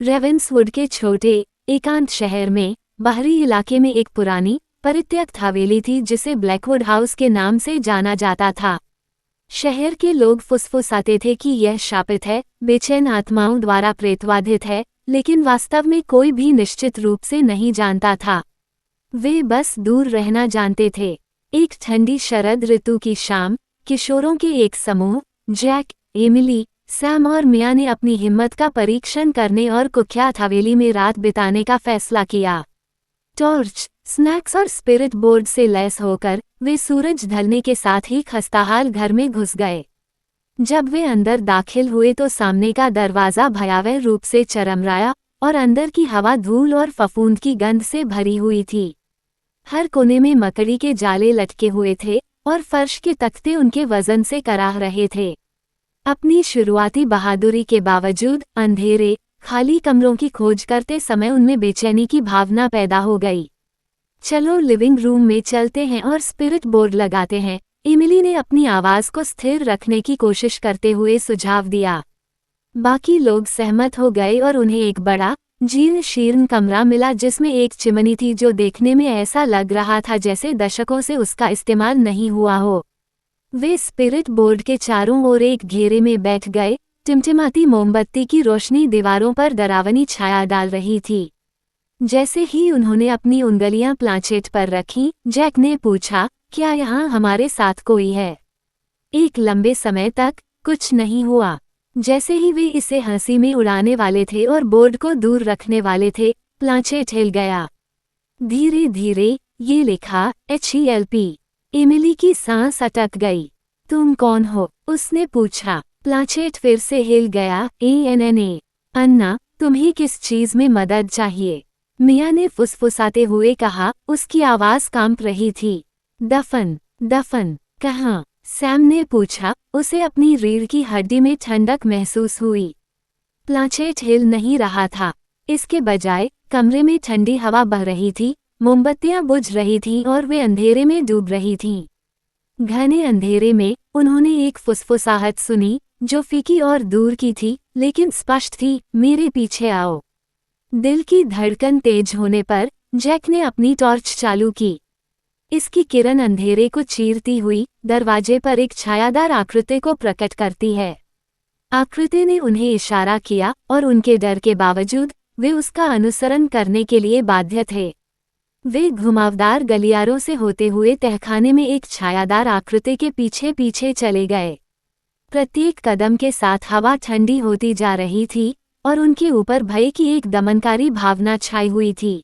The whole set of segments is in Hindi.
रेवेंसवुड के छोटे एकांत शहर में बाहरी इलाके में एक पुरानी परित्यक्त हवेली थी जिसे ब्लैकवुड हाउस के नाम से जाना जाता था। शहर के लोग फुसफुसाते थे कि यह शापित है, बेचैन आत्माओं द्वारा प्रेतवाधित है, लेकिन वास्तव में कोई भी निश्चित रूप से नहीं जानता था। वे बस दूर रहना जानते थे। एक ठंडी शरद ऋतु की शाम, किशोरों के एक समूह जैक, एमिली, सैम और मिया ने अपनी हिम्मत का परीक्षण करने और कुख्यात हवेली में रात बिताने का फैसला किया। टॉर्च, स्नैक्स और स्पिरिट बोर्ड से लैस होकर वे सूरज ढलने के साथ ही खस्ताहाल घर में घुस गए। जब वे अंदर दाखिल हुए तो सामने का दरवाज़ा भयावह रूप से चरमराया और अंदर की हवा धूल और फफूंद की गंध से भरी हुई थी। हर कोने में मकड़ी के जाले लटके हुए थे और फर्श के तख्ते उनके वजन से कराह रहे थे। अपनी शुरुआती बहादुरी के बावजूद अंधेरे, खाली कमरों की खोज करते समय उनमें बेचैनी की भावना पैदा हो गई। चलो लिविंग रूम में चलते हैं और स्पिरिट बोर्ड लगाते हैं, एमिली ने अपनी आवाज़ को स्थिर रखने की कोशिश करते हुए सुझाव दिया। बाकी लोग सहमत हो गए और उन्हें एक बड़ा जीर्ण शीर्ण कमरा मिला जिसमें एक चिमनी थी जो देखने में ऐसा लग रहा था जैसे दशकों से उसका इस्तेमाल नहीं हुआ हो। वे स्पिरिट बोर्ड के चारों ओर एक घेरे में बैठ गए। टिमटिमाती मोमबत्ती की रोशनी दीवारों पर डरावनी छाया डाल रही थी। जैसे ही उन्होंने अपनी उंगलियां प्लांचेट पर रखीं, जैक ने पूछा, क्या यहाँ हमारे साथ कोई है? एक लंबे समय तक कुछ नहीं हुआ। जैसे ही वे इसे हंसी में उड़ाने वाले थे और बोर्ड को दूर रखने वाले थे, प्लांचेट हिल गया। धीरे धीरे ये लिखा HELP। एमिली की सांस अटक गई। तुम कौन हो? उसने पूछा। प्लांचेट फिर से हिल गया। ANNA। अन्ना, तुम्हें किस चीज में मदद चाहिए? मिया ने फुसफुसाते हुए कहा, उसकी आवाज कांप रही थी। दफन। दफन कहाँ? सैम ने पूछा। उसे अपनी रीढ़ की हड्डी में ठंडक महसूस हुई। प्लांचेट हिल नहीं रहा था। इसके बजाय कमरे में ठंडी हवा बह रही थी, मोमबत्तियां बुझ रही थीं और वे अंधेरे में डूब रही थीं। घने अंधेरे में उन्होंने एक फुसफुसाहट सुनी जो फीकी और दूर की थी लेकिन स्पष्ट थी, मेरे पीछे आओ। दिल की धड़कन तेज होने पर जैक ने अपनी टॉर्च चालू की। इसकी किरण अंधेरे को चीरती हुई दरवाजे पर एक छायादार आकृति को प्रकट करती है। आकृति ने उन्हें इशारा किया और उनके डर के बावजूद वे उसका अनुसरण करने के लिए बाध्य थे। वे घुमावदार गलियारों से होते हुए तहखाने में एक छायादार आकृति के पीछे पीछे चले गए। प्रत्येक कदम के साथ हवा ठंडी होती जा रही थी और उनके ऊपर भय की एक दमनकारी भावना छाई हुई थी।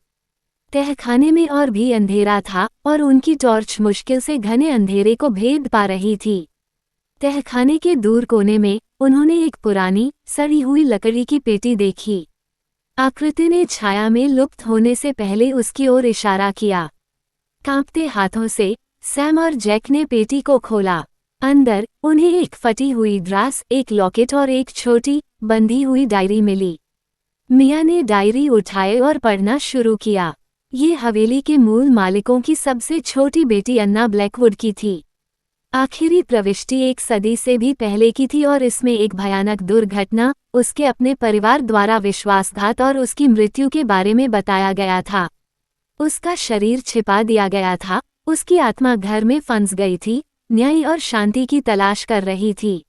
तहखाने में और भी अंधेरा था और उनकी टॉर्च मुश्किल से घने अंधेरे को भेद पा रही थी। तहखाने के दूर कोने में उन्होंने एक पुरानी सड़ी हुई लकड़ी की पेटी देखी। आकृति ने छाया में लुप्त होने से पहले उसकी ओर इशारा किया। कांपते हाथों से सैम और जैक ने पेटी को खोला। अंदर उन्हें एक फटी हुई ड्रास, एक लॉकेट और एक छोटी बंधी हुई डायरी मिली। मिया ने डायरी उठाई और पढ़ना शुरू किया। ये हवेली के मूल मालिकों की सबसे छोटी बेटी अन्ना ब्लैकवुड की थी। आखिरी प्रविष्टि 1 सदी से भी पहले की थी और इसमें एक भयानक दुर्घटना, उसके अपने परिवार द्वारा विश्वासघात और उसकी मृत्यु के बारे में बताया गया था। उसका शरीर छिपा दिया गया था, उसकी आत्मा घर में फंस गई थी, न्याय और शांति की तलाश कर रही थी।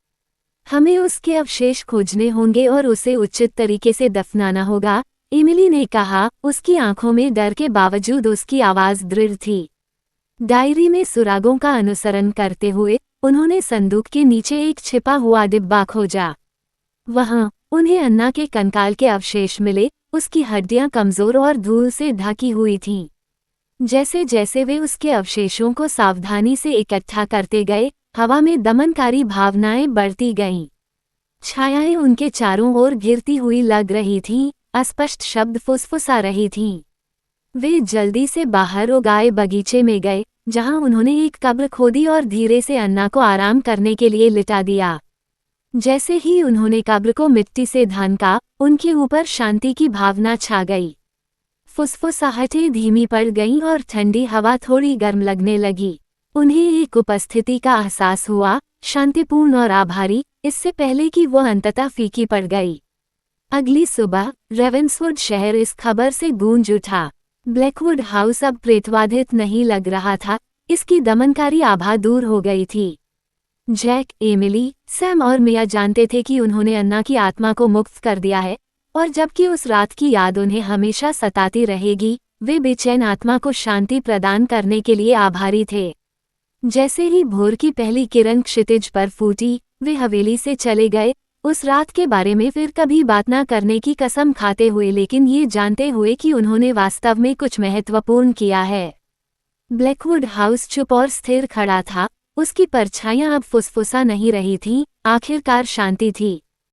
हमें उसके अवशेष खोजने होंगे और उसे उचित तरीके से दफनाना होगा, एमिली ने कहा। उसकी आंखों में डर के बावजूद उसकी आवाज़ दृढ़ थी। डायरी में सुरागों का अनुसरण करते हुए उन्होंने संदूक के नीचे एक छिपा हुआ डिब्बा खोजा। वहां उन्हें अन्ना के कंकाल के अवशेष मिले। उसकी हड्डियां कमजोर और धूल से ढकी हुई थीं। जैसे जैसे वे उसके अवशेषों को सावधानी से इकट्ठा करते गए, हवा में दमनकारी भावनाएं बढ़ती गईं। छायाएं उनके चारों ओर घिरती हुई लग रही थीं, अस्पष्ट शब्द फुसफुसा रही थीं। वे जल्दी से बाहर उगाए बगीचे में गए, जहां उन्होंने एक कब्र खोदी और धीरे से अन्ना को आराम करने के लिए लिटा दिया। जैसे ही उन्होंने कब्र को मिट्टी से ढांका, उनके ऊपर शांति की भावना छा गई। फुसफुसाहटें धीमी पड़ गईं और ठंडी हवा थोड़ी गर्म लगने लगी। उन्हें एक उपस्थिति का एहसास हुआ, शांतिपूर्ण और आभारी, इससे पहले कि वो अंततः फीकी पड़ गई। अगली सुबह रेवेंसवुड शहर इस खबर से गूंज उठा। ब्लैकवुड हाउस अब प्रेतवाधित नहीं लग रहा था, इसकी दमनकारी आभा दूर हो गई थी। जैक, एमिली, सैम और मिया जानते थे कि उन्होंने अन्ना की आत्मा को मुक्त कर दिया है, और जबकि उस रात की याद उन्हें हमेशा सताती रहेगी, वे बेचैन आत्मा को शांति प्रदान करने के लिए आभारी थे। जैसे ही भोर की पहली किरण क्षितिज पर फूटी, वे हवेली से चले गए, उस रात के बारे में फिर कभी बात न करने की कसम खाते हुए, लेकिन ये जानते हुए कि उन्होंने वास्तव में कुछ महत्वपूर्ण किया है। ब्लैकवुड हाउस चुप और स्थिर खड़ा था, उसकी परछाइयां अब फुसफुसा नहीं रही थीं, आखिरकार शांति थी।